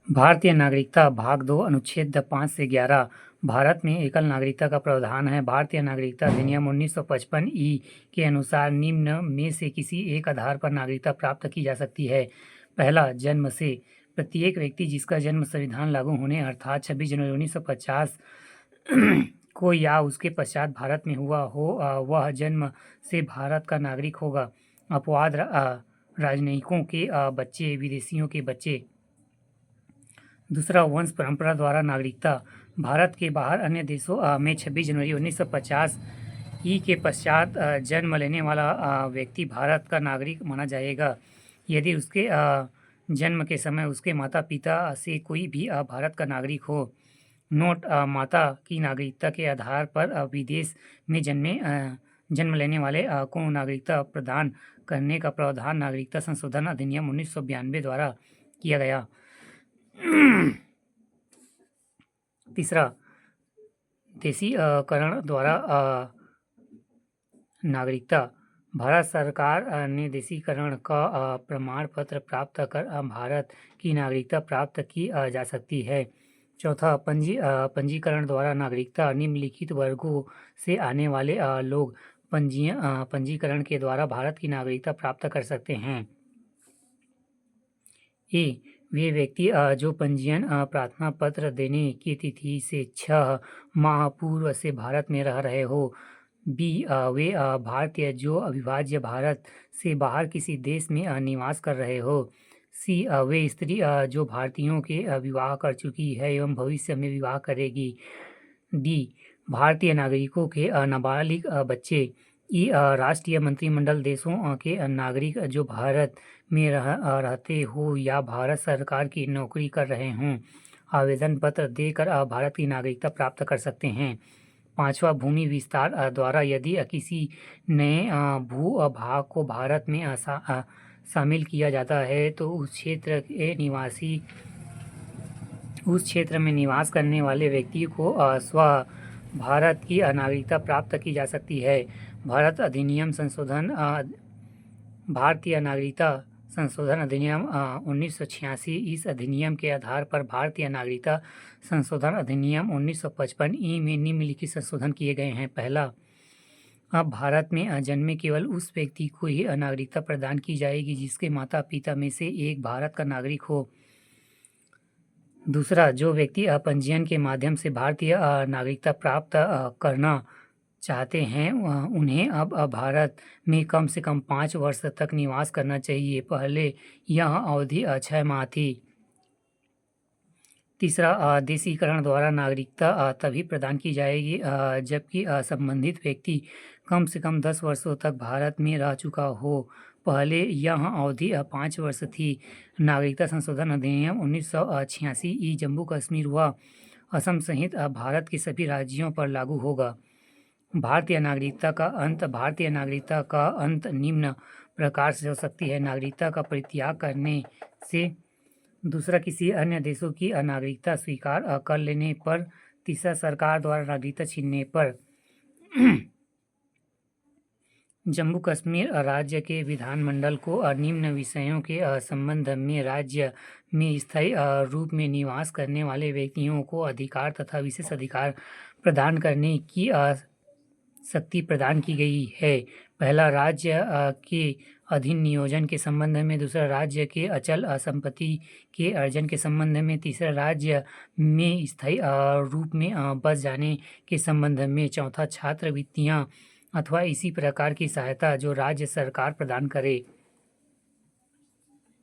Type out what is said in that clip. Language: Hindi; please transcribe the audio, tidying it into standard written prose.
भारतीय नागरिकता भाग 2 अनुच्छेद 5 से 11 भारत में एकल नागरिकता का प्रावधान है। भारतीय नागरिकता अधिनियम 1955 ई के अनुसार निम्न में से किसी एक आधार पर नागरिकता प्राप्त की जा सकती है। पहला, जन्म से। प्रत्येक व्यक्ति जिसका जन्म संविधान लागू होने अर्थात 26 जनवरी 1950 को या उसके पश्चात भारत में हुआ हो, वह जन्म से भारत का नागरिक होगा। अपवाद राजनयिकों के बच्चे, विदेशियों के बच्चे। दूसरा, वंश परंपरा द्वारा नागरिकता। भारत के बाहर अन्य देशों में 26 जनवरी 1950 ई के पश्चात जन्म लेने वाला व्यक्ति भारत का नागरिक माना जाएगा यदि उसके जन्म के समय उसके माता पिता से कोई भी भारत का नागरिक हो। नोट, माता की नागरिकता के आधार पर विदेश में जन्म लेने वाले को नागरिकता प्रदान करने का प्रावधान नागरिकता संशोधन अधिनियम 1992 द्वारा किया गया। तीसरा, देशीकरण द्वारा नागरिकता। भारत सरकार ने देशीकरण का प्रमाण पत्र प्राप्त कर भारत की नागरिकता प्राप्त की जा सकती है। चौथा, पंजीकरण द्वारा नागरिकता। निम्नलिखित वर्गों से आने वाले लोग पंजीकरण के द्वारा भारत की नागरिकता प्राप्त कर सकते हैं। ए, वे व्यक्ति जो पंजीयन प्रार्थना पत्र देने की तिथि से 6 माह पूर्व से भारत में रह रहे हो। बी, वे भारतीय जो अविभाज्य भारत से बाहर किसी देश में निवास कर रहे हो। सी, वे स्त्री जो भारतीयों के विवाह कर चुकी है एवं भविष्य में विवाह करेगी। डी, भारतीय नागरिकों के नाबालिग बच्चे। ई, राष्ट्रीय मंत्रिमंडल देशों के नागरिक जो भारत में रहते हो या भारत सरकार की नौकरी कर रहे हों आवेदन पत्र देकर भारत की नागरिकता प्राप्त कर सकते हैं। पांचवा, भूमि विस्तार द्वारा। यदि किसी नए भू-भाग को भारत में शामिल किया जाता है तो उस क्षेत्र में निवास करने वाले व्यक्ति को भारत की नागरिकता प्राप्त की जा सकती है। भारतीय नागरिकता संशोधन अधिनियम 1986। इस अधिनियम के आधार पर भारतीय नागरिकता संशोधन अधिनियम 1955 ई में निम्नलिखित संशोधन किए गए हैं। पहला, अब भारत में जन्मे केवल उस व्यक्ति को ही नागरिकता प्रदान की जाएगी जिसके माता पिता में से एक भारत का नागरिक हो। दूसरा, जो व्यक्ति पंजीयन के माध्यम से भारतीय नागरिकता प्राप्त करना चाहते हैं उन्हें अब भारत में कम से कम 5 वर्ष तक निवास करना चाहिए। पहले यह अवधि 6 माह थी। तीसरा, देशीकरण द्वारा नागरिकता तभी प्रदान की जाएगी जबकि संबंधित व्यक्ति कम से कम 10 वर्षों तक भारत में रह चुका हो। पहले यह अवधि 5 वर्ष थी। नागरिकता संशोधन अधिनियम 1986 ई जम्मू कश्मीर व असम सहित भारत के सभी राज्यों पर लागू होगा। भारतीय नागरिकता का अंत निम्न प्रकार से हो सकती है। नागरिकता का परित्याग करने से। दूसरा, किसी अन्य देशों की नागरिकता स्वीकार कर लेने पर। तीसरा, सरकार द्वारा नागरिकता छीनने पर। जम्मू कश्मीर राज्य के विधानमंडल को निम्न विषयों के संबंध में राज्य में स्थायी रूप में निवास करने वाले व्यक्तियों को अधिकार तथा विशेष अधिकार प्रदान करने की शक्ति प्रदान की गई है। पहला, राज्य के अधीन नियोजन के संबंध में। दूसरा, राज्य के अचल संपत्ति के अर्जन के संबंध में। तीसरा, राज्य में स्थायी रूप में बस जाने के संबंध में। चौथा, छात्रवृत्तियां अथवा इसी प्रकार की सहायता जो राज्य सरकार प्रदान करे।